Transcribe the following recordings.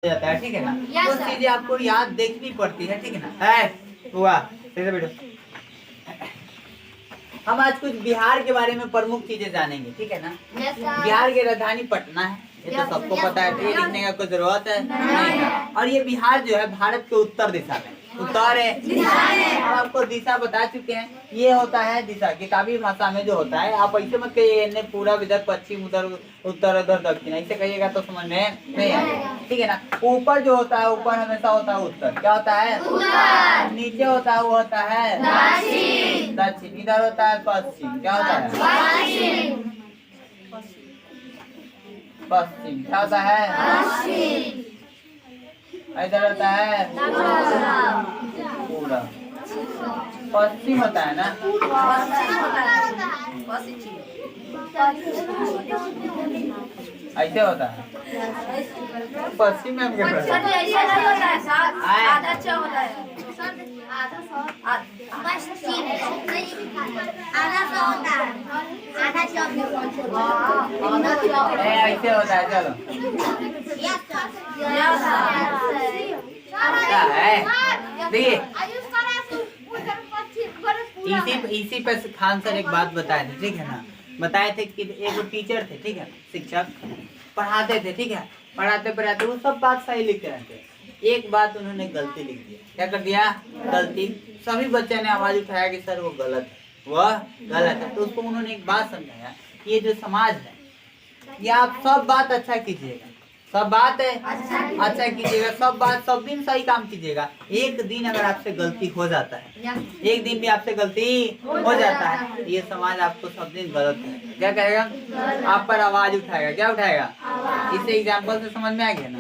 जाता है, ठीक है ना। वो चीजें आपको याद देखनी पड़ती है, ठीक है ना। है हुआ बैठो। हम आज कुछ बिहार के बारे में प्रमुख चीजें जानेंगे, ठीक है ना। बिहार की राजधानी पटना है, ये तो सबको पता है, ये लिखने का कोई जरूरत है नहीं। और ये बिहार जो है भारत के उत्तर दिशा में, उत्तर है। हम आपको दिशा बता चुके हैं, ये होता है दिशा किताबी भाषा में जो होता है। आप ऐसे मत कहिए पूरा इधर पश्चिम, उधर उत्तर, उधर दक्षिण, ऐसे कहिएगा तो समझ में नहीं आएगा, ठीक है ना। ऊपर जो होता है, ऊपर हमेशा होता है उत्तर, क्या होता है उत्तर। नीचे होता है वो होता है दक्षिण, दक्षिण। इधर होता है पश्चिम, क्या होता है पश्चिम, पश्चिम क्या होता है पश्चिम। इधर होता है पूरा, पश्चिम होता है ना, ऐसे होता है पश्चिम में। ऐसे होता है, चलो देखिए इसी पे खान सर एक बात बताए थे, ठीक है ना। बताए थे कि एक टीचर थे, ठीक है, शिक्षक पढ़ाते थे, ठीक है। पढ़ाते पढ़ाते वो सब बात सही लिखते रहते, एक बात उन्होंने गलती लिख दिया। क्या कर दिया गलती। सभी बच्चे ने आवाज उठाया कि सर वो गलत है, वह गलत है। तो उसको उन्होंने एक बात समझाया, ये जो समाज है, ये आप सब बात अच्छा कीजिएगा, सब बात है अच्छा कीजिएगा, सब बात सब दिन सही काम कीजिएगा। एक दिन अगर आपसे गलती हो जाता है, एक दिन भी आपसे गलती हो जाता है, ये समाज आपको सब दिन गलत है क्या कहेगा, आप पर आवाज उठाएगा। क्या उठाएगा, इसे एग्जाम्पल से समझ में आ गया ना।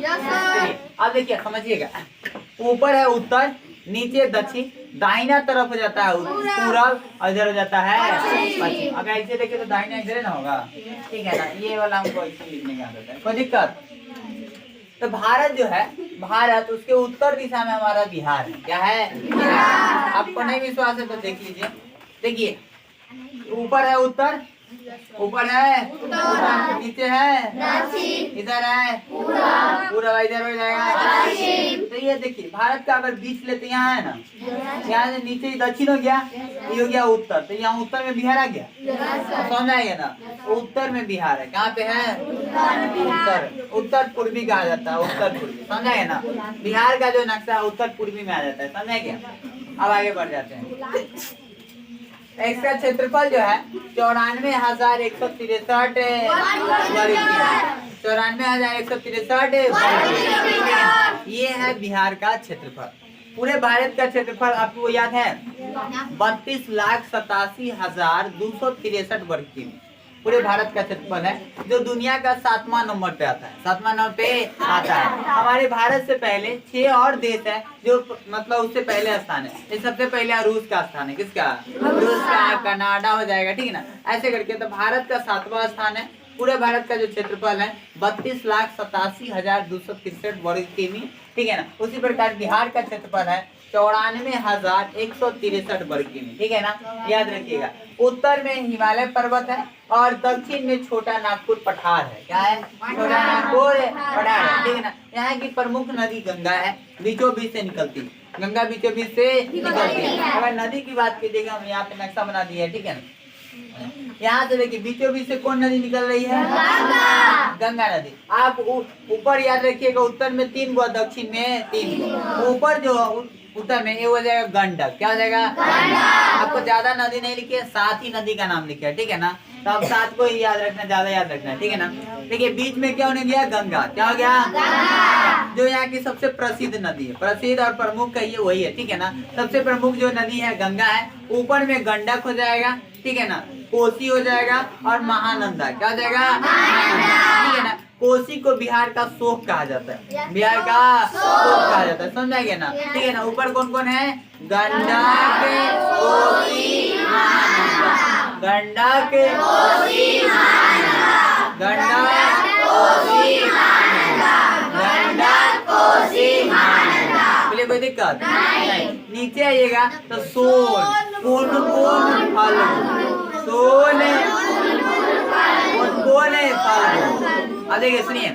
अब देखिए समझिएगा, ऊपर है उत्तर, नीचे दक्षिण, दाहिना तरफ हो जाता है पूरब, और इधर हो जाता है पश्चिम। अगर ऐसे देखे तो दाहिना इधर ना होगा, ठीक है ना। ये वाला हमको ऐसे लिखने का आदत है, कोई दिक्कत। तो भारत जो है, भारत उसके उत्तर दिशा में हमारा बिहार है, क्या है बिहार। आपको नहीं विश्वास है तो देख लीजिए, देखिए ऊपर है उत्तर, ऊपर है नीचे है इधर है पूरा, इधर हो जाएगा। तो ये देखिए भारत का अगर बीच लेते यहाँ है ना, यहाँ से नीचे दक्षिण हो गया, ये हो गया उत्तर। तो यहाँ उत्तर में बिहार आ गया, समझ आएगा ना। उत्तर में बिहार है, कहाँ पे है उत्तर, उत्तर पूर्वी कहा जाता है, उत्तर पूर्वी, समझाएगा ना। बिहार का जो नक्शा है उत्तर पूर्वी में आ जाता है, समझाएगा। अब आगे बढ़ जाते हैं। इसका क्षेत्रफल जो है 94,163 94,163 ये है बिहार का क्षेत्रफल। पूरे भारत का क्षेत्रफल आपको याद है 32,87,263 वर्ग किमी पूरे भारत का क्षेत्रफल है, जो दुनिया का 7वां नंबर पे आता है, 7वां नंबर पे आता है। हमारे भारत से पहले 6 और देश है जो मतलब उससे पहले स्थान है। ये सबसे पहले रूस का स्थान है, किसका, रूस का, कनाडा हो जाएगा, ठीक है ना। ऐसे करके तो भारत का 7वां स्थान है। पूरे भारत का जो क्षेत्रफल है 32,87,263 वर्ग किमी, ठीक है ना। उसी प्रकार बिहार का क्षेत्रफल है 94,163 वर्ग किमी, ठीक है ना, याद रखिएगा। उत्तर में हिमालय पर्वत है और दक्षिण में छोटा नागपुर पठार है। क्या है, छोटा नागपुर पठार है, ठीक है ना। यहाँ की प्रमुख नदी गंगा है, बीचों बीच से निकलती है, गंगा बीचों बीच से निकलती है। अगर नदी की बात कीजिएगा, हम यहाँ पे नक्शा बना दिया है, ठीक है ना। यहाँ से देखिए बीचों बीच से कौन नदी निकल रही है, गंगा नदी। आप ऊपर याद रखिएगा, उत्तर में 3 गो, दक्षिण में 3 गो। ऊपर जो उत्तर में ये हो जाएगा गंडक, क्या हो जाएगा, आपको ज्यादा नदी नहीं लिखी है, 7 ही नदी का नाम लिखा है, ठीक है ना। तो अब 7 को ही याद रखना, ज्यादा याद रखना है, ठीक है ना। देखिए बीच में क्या होने गया, गंगा, क्या हो गया, जो यहाँ की सबसे प्रसिद्ध नदी है, प्रसिद्ध और प्रमुख कहिए वही है, ठीक है ना। सबसे प्रमुख जो नदी है गंगा है। ऊपर में गंडक हो जाएगा, ठीक है ना, कोसी हो जाएगा और महानंदा, क्या हो जाएगा, ठीक है ना। कोसी को बिहार का शोक कहा जाता है, बिहार का शोक कहा जाता है, समझ गया ना, ठीक है ना। ऊपर कौन कौन है, गंडक, कोसी, महानंदा, गंडक, कोसी, महानंदा, गंडक, कोसी, महानंदा, गंडक, कोसी, महानंदा। बोलिए कोई दिक्कत नहीं। नीचे आइएगा तो सोन, पूर्ण पूर्ण फाल्गुन, सोन, पूर्ण फाल्गुन। अब देखिए सुनिए,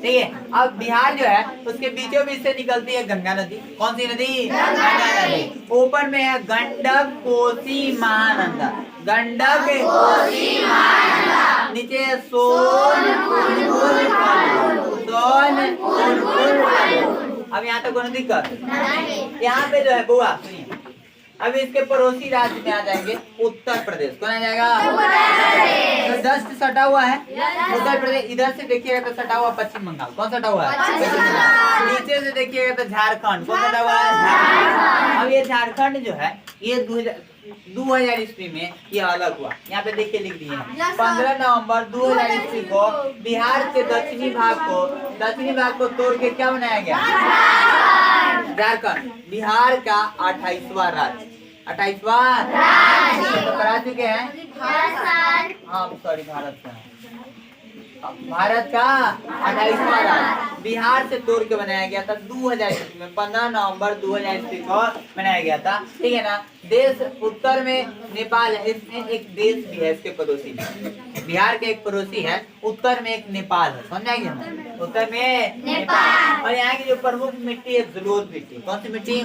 ठीक है। अब बिहार जो है उसके बीचों बीच से निकलती है गंगा नदी। कौन सी नदी? गंगा नदी। ऊपर में है गंडक, कोसी, महानंदा। गंडक, कोसी, महानंदा। नीचे सोन, पुनपुन, फल्गु। सोन, पुनपुन, फल्गु। अब यहाँ तक कोई दिक्कत? यहाँ पे जो है बुआ सुनिए, अब इसके पड़ोसी राज्य में आ जाएंगे उत्तर प्रदेश। कौन आ जाएगा? तो जस्ट सटा हुआ है उत्तर प्रदेश। इधर से देखिएगा तो सटा हुआ पश्चिम बंगाल। कौन सटा हुआ है? पश्चिम बंगाल। नीचे से देखिएगा तो झारखंड। कौन सटा हुआ है? झारखंड। अब ये झारखंड जो है ये 2000 ईस्वी में ये अलग हुआ। यहाँ पे देखिए लिख दिए हैं 15 नवंबर 2000 ईस्वी को बिहार के दक्षिणी भाग को तोड़ के क्या बनाया गया? झारखंड। बिहार का 28वां राज्य। 28वां राज्य तो करा चुके हैं। हाँ सॉरी, भारत का 28वां राज्य बिहार से तोड़ के बनाया गया था 2000 ईस्वी में। 15 नवंबर 2000 ईस्वी को बनाया गया था। ठीक है ना। देश उत्तर में नेपाल है। इसमें एक देश भी है इसके पड़ोसी में। बिहार के एक पड़ोसी है, उत्तर में एक नेपाल है। समझाएंगे हम? उत्तर में नेपाल। और यहाँ की जो प्रमुख मिट्टी है जलोढ़ मिट्टी। कौन सी मिट्टी?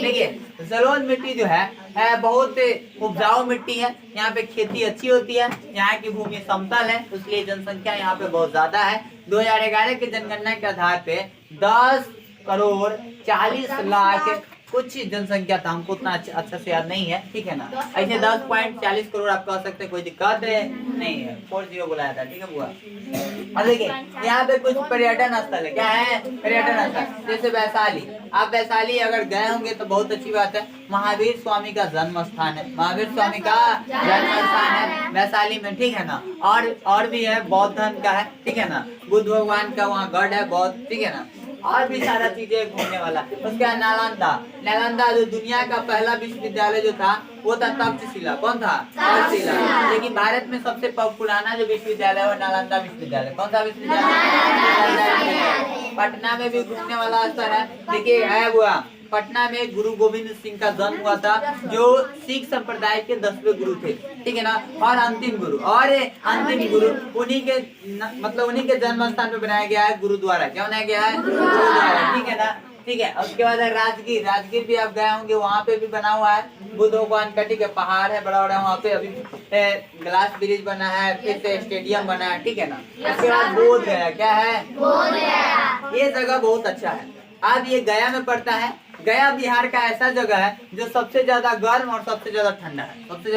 देखिए जलोढ़ मिट्टी जो है बहुत उपजाऊ मिट्टी है। यहाँ पे खेती अच्छी होती है। यहाँ की भूमि समतल है, इसलिए जनसंख्या यहाँ पे बहुत ज्यादा है। 2011 की जनगणना के आधार पे 10 करोड़ 40 लाख कुछ जनसंख्या था। हमको उतना अच्छा से याद नहीं है। ठीक है ना। ऐसे 10.40 करोड़ आप कह सकते हैं, कोई दिक्कत नहीं है। 40 बुलाया था। ठीक है बुआ। अब देखिए यहाँ पे कुछ पर्यटन स्थल है। क्या है? पर्यटन स्थल। जैसे वैशाली। आप वैशाली अगर गए होंगे तो बहुत अच्छी बात है। महावीर स्वामी का जन्म स्थान है। महावीर स्वामी का जन्म स्थान है वैशाली में। ठीक है ना। और भी है, बौद्ध धर्म का है। ठीक है ना। बुद्ध भगवान का वहाँ गढ़ है बौद्ध। ठीक है ना। और भी सारा चीजें घूमने वाला। उसके बाद नालंदा जो दुनिया का पहला विश्वविद्यालय जो था वो था तक्षशिला। कौन था? तक्षशिला। लेकिन भारत में सबसे पुराना जो विश्वविद्यालय है वो नालंदा विश्वविद्यालय। कौन सा विश्वविद्यालय? पटना में भी घूमने वाला स्थल है। देखिए है वो पटना में गुरु गोविंद सिंह का जन्म हुआ था, जो सिख संप्रदाय के 10वें गुरु थे। ठीक है ना। और अंतिम गुरु उन्हीं के जन्म स्थान पे बनाया गया है गुरुद्वारा। क्या बनाया गया है? गुरुद्वारा। ठीक है ना। ठीक है। उसके बाद है राजगीर भी आप गए होंगे, वहाँ पे भी बना हुआ है बुद्ध भगवान का। ठीक है। पहाड़ है बड़ा बड़ा, वहाँ पे अभी ग्लास ब्रिज बना है, फिर से स्टेडियम बना है। ठीक है ना। उसके बाद बोध गया। क्या है? ये जगह बहुत अच्छा है। अब ये गया में पड़ता है। गया बिहार का ऐसा जगह है जो सबसे ज्यादा गर्म और सबसे ज्यादा ठंडा है। सबसे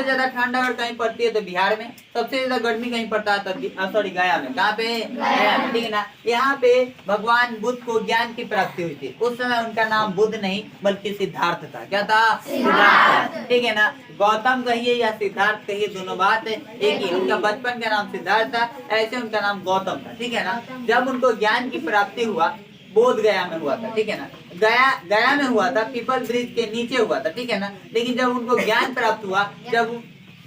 ज्यादा ठंड अगर कहीं पड़ती है तो बिहार में, सबसे ज्यादा गर्मी कहीं पड़ता है तो गया में। कहाँ पे? गया में। ठीक है ना। यहाँ पे भगवान बुद्ध को ज्ञान की प्राप्ति हुई थी। उस समय उनका नाम बुद्ध नहीं बल्कि सिद्धार्थ था। क्या था? सिद्धार्थ। ठीक है ना। गौतम कहिए या सिद्धार्थ कहिए, दोनों बात एक ही। उनका बचपन का नाम सिद्धार्थ था, ऐसे उनका नाम गौतम था। ठीक है ना। जब उनको ज्ञान की प्राप्ति हुआ बोध गया में हुआ था। ठीक है ना। गया में हुआ था, पीपल ब्रिज के नीचे हुआ था। ठीक है ना। लेकिन जब उनको ज्ञान प्राप्त हुआ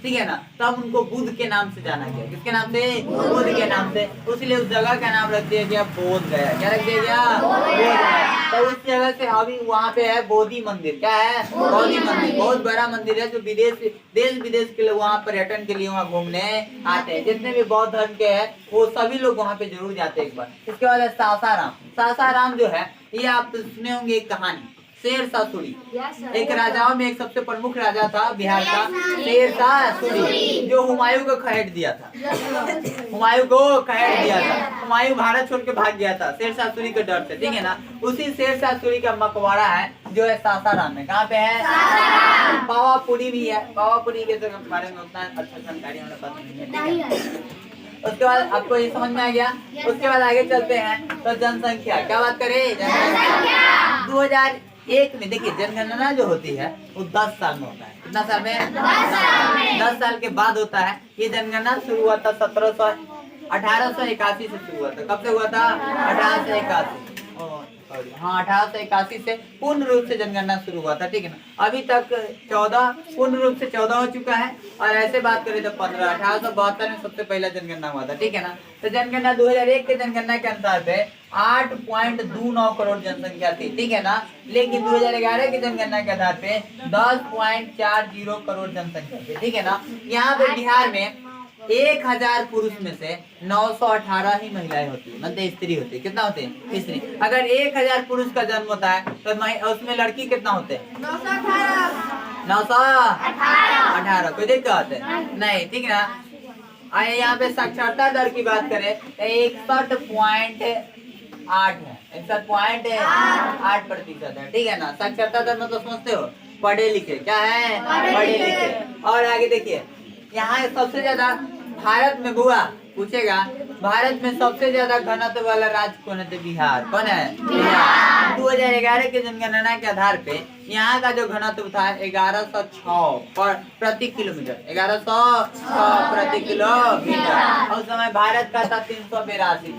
ठीक है ना, तब उनको बुद्ध के नाम से जाना गया। किसके नाम से? बुद्ध के नाम से। इसलिए उस जगह का नाम रख दिया गया बोध गया। क्या रख दिया गया? बोध गया। तो उस जगह से अभी वहाँ पे है बोधि मंदिर। क्या है? बोधि मंदिर। बहुत बड़ा मंदिर है जो देश विदेश के लोग वहाँ पर्यटन के लिए वहाँ घूमने आते हैं। जितने भी बौद्ध धर्म के हैं वो सभी लोग वहाँ पे जरूर जाते हैं एक बार। इसके बाद सासाराम जो है, ये आप सुने होंगे एक कहानी, शेरशाह सूरी। एक राजाओं में एक सबसे प्रमुख राजा था बिहार का, शेरशाह सूरी, जो हुमायूं को खहेड़ दिया था। हुमायूं भारत छोड़ के भाग गया था शेरशाह सूरी के डर से। ठीक है ना। उसी शेरशाह सूरी का मकबरा है जो है सासाराम में। कहाँ पे है? पावापुरी भी है। पावापुरी के बारे में उतना अच्छा जानकारी हमें पता नहीं है। उसके बाद आपको ये समझ में आ गया। उसके बाद आगे चलते हैं तो जनसंख्या। क्या बात करें? जनसंख्या 2001 में। देखिए जनगणना जो होती है वो 10 साल में होता है। कितना साल में? 10 साल के बाद होता है। ये जनगणना शुरू हुआ था 1881 से शुरू हुआ था। कब से हुआ था? 1881। हाँ 1881 से पूर्ण रूप से जनगणना शुरू हुआ था। ठीक है ना। अभी तक 14 पूर्ण रूप से 14 हो चुका है। और ऐसे बात करें तो 1872 में सबसे पहला जनगणना हुआ था। ठीक है ना। तो जनगणना 2001 के जनगणना के अनुसार पे 8.29 करोड़ जनसंख्या थी। ठीक है ना। लेकिन 2011 की जनगणना के आधार पे 10.40 करोड़ जनसंख्या थी। ठीक है ना। यहाँ पे बिहार में 1000 पुरुष में से 918 ही महिलाएं होती है, मतलब स्त्री होती है। कितना होते हैं स्त्री? अगर 1000 पुरुष का जन्म होता है तो उसमें लड़की कितना होते हैं? 918। कोई दिक्कत है नहीं, ठीक है ना। आइए यहाँ पे साक्षरता दर की बात करें तो 61.8 है, 61.8% है, ठीक है ना। साक्षरता दर मतलब समझते हो, पढ़े लिखे, क्या है? पढ़े लिखे। और आगे देखिए, यहाँ सबसे ज्यादा भारत में बुआ पूछेगा, भारत में सबसे ज्यादा घनत्व वाला राज्य कौन है? बिहार। कौन है? बिहार। 2011 की जनगणना के आधार पे यहाँ का जो घनत्व था 1106 प्रति किलोमीटर, 1106 प्रति किलोमीटर। उस समय भारत का था 382।